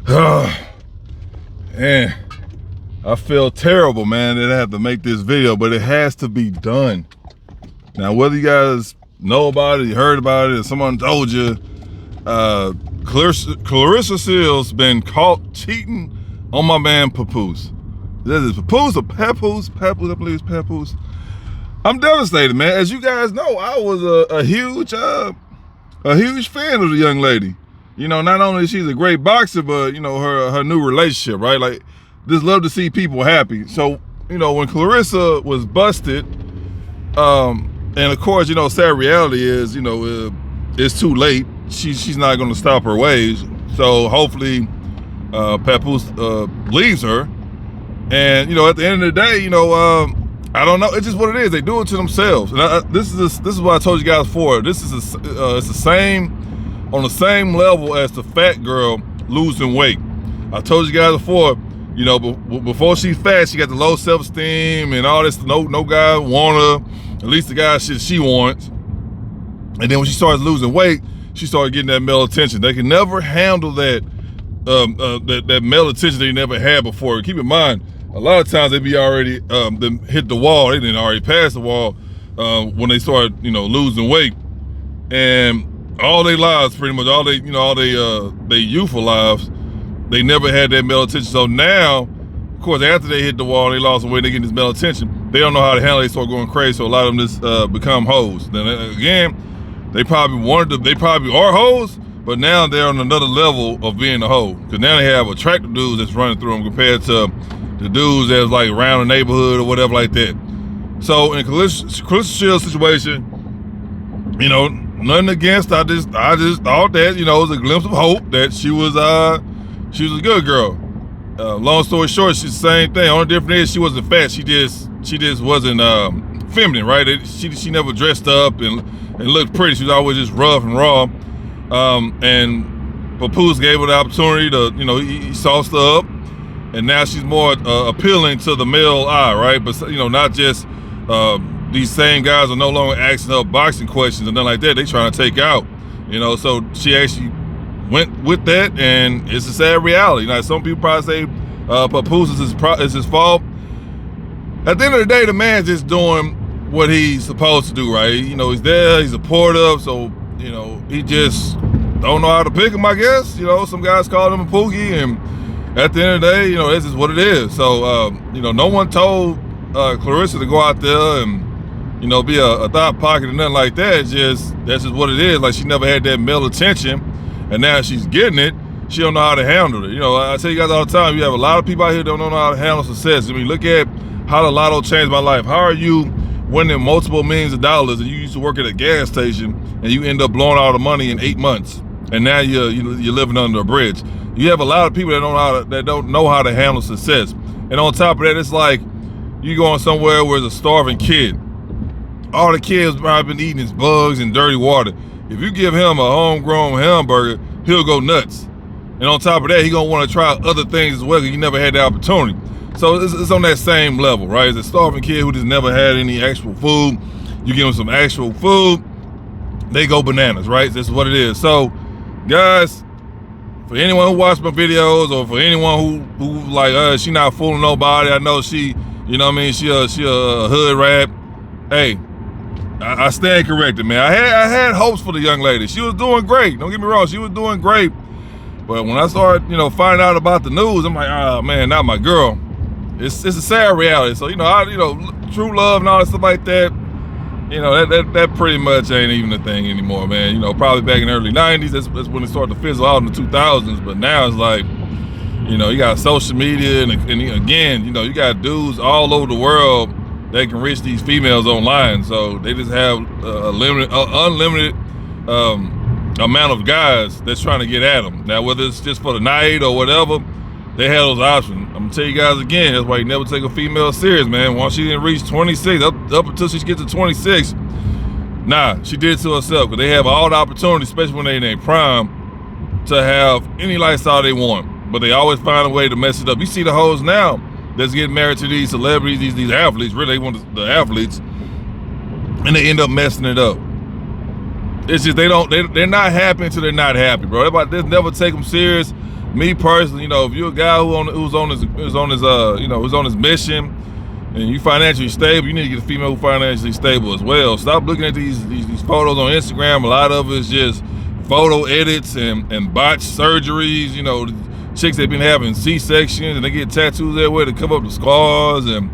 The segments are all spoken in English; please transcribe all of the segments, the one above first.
Man, I feel terrible, man, that I have to make this video, but it has to be done. Now, whether you guys know about it, you heard about it, or someone told you, Claressa Shields been caught cheating on my man Papoose. This is Papoose or Papoose? Papoose, I believe it's Papoose. I'm devastated, man. As you guys know, I was a huge fan of the young lady. You know, not only she's a great boxer, but you know, her new relationship, right? Like, just love to see people happy. So, you know, when Claressa was busted, and of course, you know, sad reality is, you know, it's too late. She's not going to stop her ways. So hopefully, Papoose leaves her. And you know, at the end of the day, you know, I don't know. It's just what it is. They do it to themselves. And this is what I told you guys before. This is it's the same, on the same level as the fat girl losing weight. I told you guys before. You know, before she's fat, she got the low self-esteem and all this. No guy want her. At least the guy she wants. And then when she starts losing weight, she started getting that male attention. They can never handle that that male attention they never had before. Keep in mind, a lot of times they be already them hit the wall. They didn't already pass the wall when they start, you know, losing weight. And all their lives, pretty much all they, you know, all they youthful lives, they never had that male attention. So now, of course, after they hit the wall, they lost some weight, they get this male attention. They don't know how to handle it. They start going crazy. So a lot of them just become hoes. Then again, they probably are hoes, but now they're on another level of being a hoe. Because now they have attractive dudes that's running through them compared to the dudes that's like around the neighborhood or whatever like that. So in Claressa Shields' situation, you know, nothing against. I just thought that, you know, it was a glimpse of hope that she was a good girl. Long story short, she's the same thing. Only difference is she wasn't fat. She just wasn't feminine, right? She never dressed up and looked pretty. She was always just rough and raw. And Papoose gave her the opportunity to, you know, he sauced her up, and now she's more appealing to the male eye, right? But you know, not just these same guys are no longer asking her boxing questions and nothing like that. They trying to take out, you know. So she actually went with that, and it's a sad reality. Now, some people probably say Papoose is his fault. At the end of the day, the man's just doing what he's supposed to do, right? You know, he's there, he's supportive, so, you know, he just don't know how to pick him, I guess. You know, some guys call him a pookie, and at the end of the day, you know, this is what it is. So, you know, no one told Claressa to go out there and, you know, be a thought pocket or nothing like that. That's just what it is. Like, she never had that male attention, and now she's getting it. She don't know how to handle it. You know, I tell you guys all the time, you have a lot of people out here that don't know how to handle success. I mean, look at how the lotto changed my life. How are you winning multiple millions of dollars, and you used to work at a gas station and you end up blowing all the money in 8 months, and now you're living under a bridge? You have a lot of people that don't know how to handle success. And on top of that, it's like you going somewhere where there's a starving kid. All the kids probably been eating is bugs and dirty water. If you give him a homegrown hamburger, he'll go nuts. And on top of that, he gonna want to try other things as well, because you never had the opportunity. So it's on that same level, right? It's a starving kid who just never had any actual food. You give them some actual food, they go bananas, right? This is what it is. So, guys, for anyone who watched my videos, or for anyone who like, she not fooling nobody. I know she, you know what I mean? She a hood rat. Hey, I stand corrected, man. I had hopes for the young lady. She was doing great. Don't get me wrong, she was doing great. But when I started, you know, finding out about the news, I'm like, oh man, not my girl. It's a sad reality. So, you know, true love and all that stuff like that, you know, that pretty much ain't even a thing anymore, man. You know, probably back in the early 90s, that's when it started to fizzle out in the 2000s. But now it's like, you know, you got social media, and again, you know, you got dudes all over the world that can reach these females online. So they just have unlimited amount of guys that's trying to get at them. Now, whether it's just for the night or whatever, they have those options. I'm gonna tell you guys again, that's why you never take a female serious, man. Once she didn't reach 26, up until she gets to 26, nah, she did it to herself, because they have all the opportunity, especially when they in their prime, to have any lifestyle they want. But they always find a way to mess it up. You see the hoes now that's getting married to these celebrities, these athletes, really they want the athletes, and they end up messing it up. It's just they're not happy until they're not happy, bro. They never take them serious me personally, you know, if you're a guy who's on his mission, and you financially stable, you need to get a female who's financially stable as well. Stop looking at these photos on Instagram. A lot of it is just photo edits and botched surgeries. You know, chicks that been having C-sections and they get tattoos everywhere to cover up the scars, and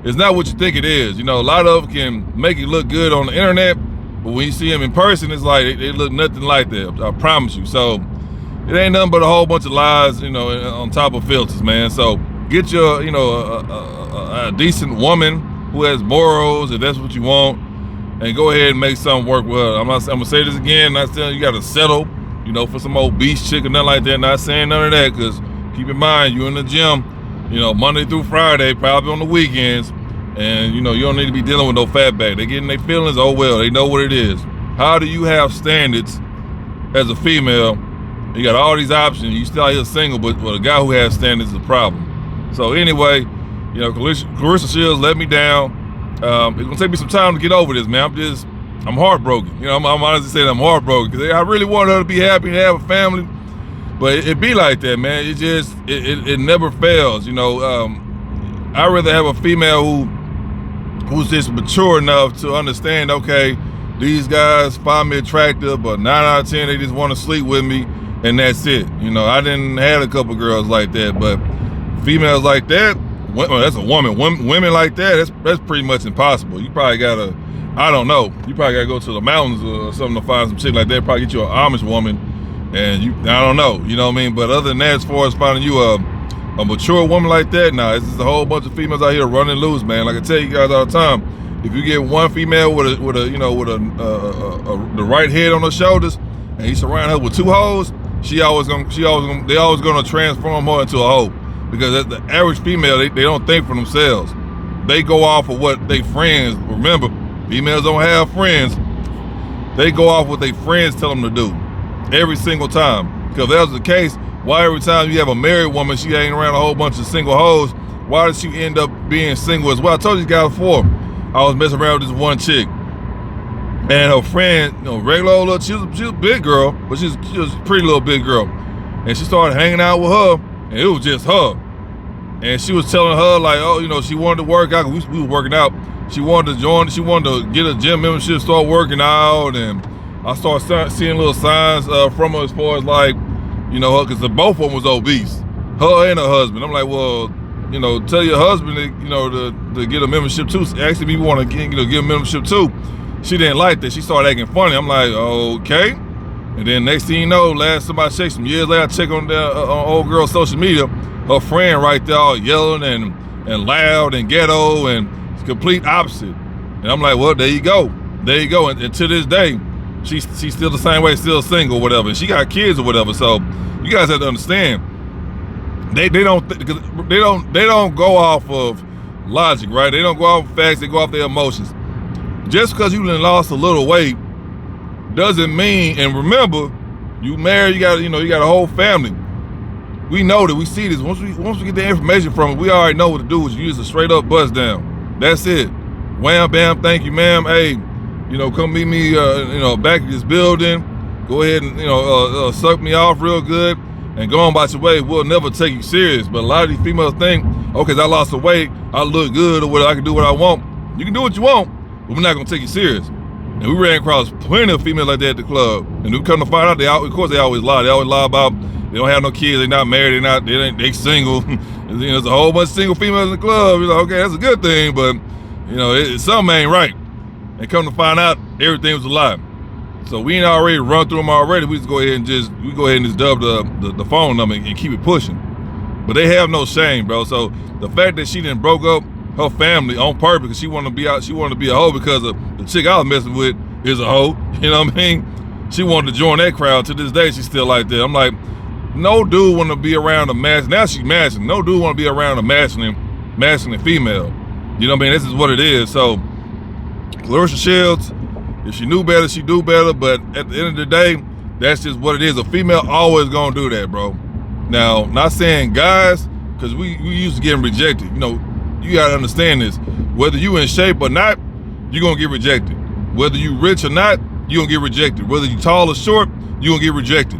it's not what you think it is. You know, a lot of it can make it look good on the internet, but when you see them in person, it's like they look nothing like that. I promise you. So it ain't nothing but a whole bunch of lies, you know, on top of filters, man. So get your, you know, a decent woman who has morals, if that's what you want, and go ahead and make something work with her. I'm gonna say this again, not saying you gotta settle, you know, for some old beach chick or nothing like that. Not saying none of that, because keep in mind, you in the gym, you know, Monday through Friday, probably on the weekends, and you know, you don't need to be dealing with no fat bag. They getting their feelings, oh well, they know what it is. How do you have standards as a female? You got all these options, you still out here single, but a guy who has standards is a problem. So anyway, you know, Claressa Shields let me down. It's gonna take me some time to get over this, man. I'm heartbroken. You know, I'm honestly saying I'm heartbroken, because I really want her to be happy and have a family, but it be like that, man. It never fails. You know, I'd rather have a female who's just mature enough to understand, okay, these guys find me attractive, but 9 out of 10 they just want to sleep with me, and that's it. You know, I didn't have a couple girls like that, but females like that, well, that's a woman. Women like that, that's pretty much impossible. You probably gotta, I don't know, you probably gotta go to the mountains or something to find some shit like that. Probably get you an Amish woman, and I don't know, you know what I mean? But other than that, as far as finding you a mature woman like that, nah, it's just a whole bunch of females out here running loose, man. Like I tell you guys all the time, if you get one female with the right head on her shoulders, and you surround her with 2 hoes, they always gonna transform her into a hoe. Because the average female, they don't think for themselves. They go off of what they friends, remember, females don't have friends. They go off what they friends tell them to do every single time. Because if that was the case, why every time you have a married woman, she hanging around a whole bunch of single hoes, why does she end up being single as well? I told you guys before, I was messing around with this one chick, and her friend, you know, regular old little, she was a big girl, but she was a pretty little big girl. And she started hanging out with her, and it was just her. And she was telling her, like, oh, you know, she wanted to work out. We was working out. She wanted to get a gym membership, start working out. And I started seeing little signs from her as far as, like, you know, because both of them was obese, her and her husband. I'm like, well, you know, tell your husband to, you know, to get a membership too. Actually, we want to give a membership too. She didn't like that. She started acting funny. I'm like, okay. And then next thing you know, last time I checked, some years later, I checked on old girl's social media, her friend right there all yelling and loud and ghetto and it's complete opposite. And I'm like, well, there you go. And to this day, she's still the same way, still single or whatever. And she got kids or whatever. So you guys have to understand, they don't go off of logic, right? They don't go off of facts. They go off their emotions. Just because you done lost a little weight doesn't mean, and remember, you married, you got a whole family. We know that, we see this. Once we get the information from it, we already know what to do. Is use a straight up buzz down. That's it. Wham, bam, thank you, ma'am. Hey, you know, come meet me, back at this building. Go ahead and, suck me off real good and go on about your way. We'll never take you serious. But a lot of these females think, okay, I lost the weight, I look good, or whatever, I can do what I want. You can do what you want, but we're not gonna take you serious. And we ran across plenty of females like that at the club. And we come to find out, of course they always lie. They always lie about they don't have no kids, they not married, they single. There's a whole bunch of single females in the club. You're like, okay, that's a good thing, but you know, something ain't right. And come to find out, everything was a lie. So we ain't already run through them already. We go ahead and just dub the phone number and keep it pushing. But they have no shame, bro. So the fact that she didn't broke up her family on purpose because she wanted to be a hoe because of the chick I was messing with is a hoe. You know what I mean? She wanted to join that crowd. To this day, she's still like that. I'm like, no dude want to be around a masculine. Now she's masculine. No dude want to be around a masculine female. You know what I mean? This is what it is. So Claressa Shields, if she knew better, she do better. But at the end of the day, that's just what it is. A female always gonna do that, bro. Now, not saying guys, because we used to getting rejected. You know, you gotta understand this. Whether you in shape or not, you're gonna get rejected. Whether you rich or not, you're gonna get rejected. Whether you tall or short, you're gonna get rejected.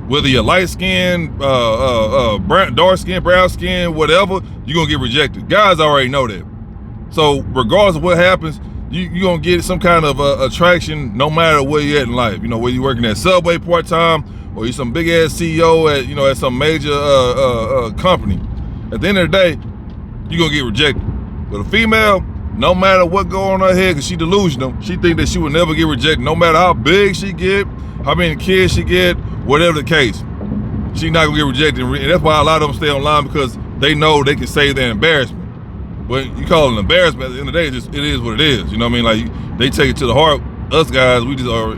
Whether you're light skin, dark skin, brown skin, whatever, you're gonna get rejected. Guys already know that. So regardless of what happens, you're gonna get some kind of attraction no matter where you're at in life. You know, whether you're working at Subway part-time or you're some big ass CEO at, you know, at some major company. At the end of the day, you're gonna get rejected. But a female, no matter what go on in her head, because she delusional, she think that she will never get rejected, no matter how big she get, how many kids she get, whatever the case. She not gonna get rejected. And that's why a lot of them stay online, because they know they can save their embarrassment. But you call it an embarrassment, at the end of the day, it is what it is. You know what I mean? Like, they take it to the heart. Us guys, we just are,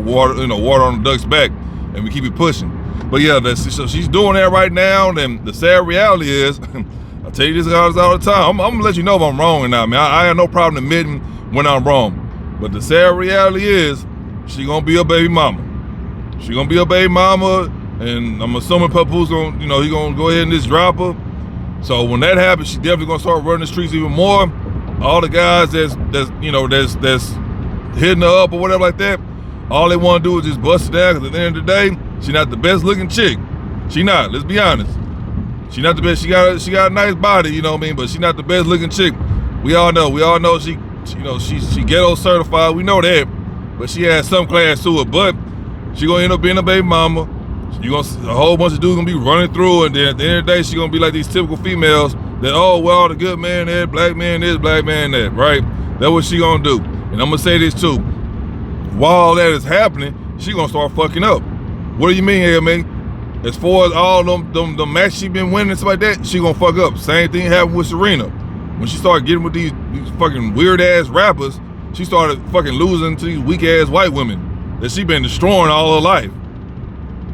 water on the duck's back, and we keep it pushing. But yeah, so she's doing that right now, and the sad reality is, I tell you this all the time, I'm gonna let you know if I'm wrong or not, man. I have no problem admitting when I'm wrong. But the sad reality is, she gonna be a baby mama. She gonna be a baby mama, and I'm assuming Papoose gonna, he gonna go ahead and just drop her. So when that happens, she definitely gonna start running the streets even more. All the guys that's hitting her up or whatever like that, all they want to do is just bust it down, because at the end of the day, she not the best looking chick. She not, let's be honest. She not the best. She got a nice body, you know what I mean, but she not the best looking chick. We all know she ghetto certified, we know that, but she has some class to it. But she gonna end up being a baby mama. A whole bunch of dudes gonna be running through, and then at the end of the day, she gonna be like these typical females that, oh, well, the good man there, black man this, black man that, right? That's what she gonna do. And I'm gonna say this too. While all that is happening, she gonna start fucking up. What do you mean, man? As far as all them matches she been winning and stuff like that, she gonna fuck up. Same thing happened with Serena. When she started getting with these fucking weird ass rappers, she started fucking losing to these weak ass white women that she been destroying all her life.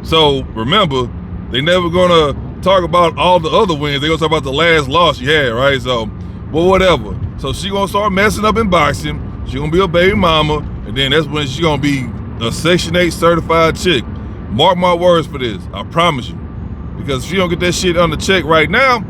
So remember, they never gonna talk about all the other wins. They gonna talk about the last loss she had, right? So, well, whatever. So she gonna start messing up in boxing. She gonna be a baby mama, and then that's when she gonna be a Section 8 certified chick. Mark my words for this, I promise you. Because if she don't get that shit on the check right now,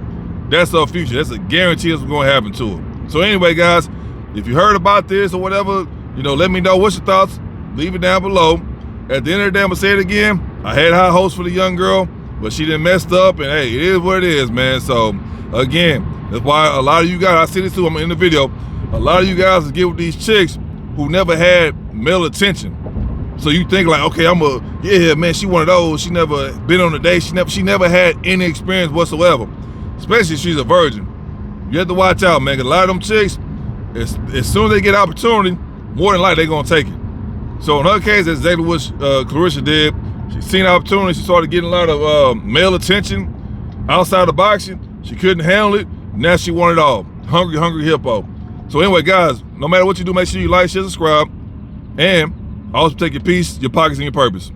that's her future. That's a guarantee that's what's gonna happen to her. So anyway, guys, if you heard about this or whatever, let me know what's your thoughts. Leave it down below. At the end of the day, I'm gonna say it again. I had high hopes for the young girl, but she done messed up, and hey, it is what it is, man. So again, that's why a lot of you guys, I see this too, I'm in the video, a lot of you guys get with these chicks who never had male attention. So you think like, okay, yeah, man, she one of those. She never been on a date. She never had any experience whatsoever. Especially if she's a virgin. You have to watch out, man. 'Cause a lot of them chicks, as soon as they get opportunity, more than likely they gonna take it. So in her case, that's exactly what Claressa did. She seen opportunity. She started getting a lot of male attention outside of boxing. She couldn't handle it. Now she wanted it all. Hungry hippo. So anyway, guys, no matter what you do, make sure you like, share, subscribe, and always protect your peace, your pockets, and your purpose.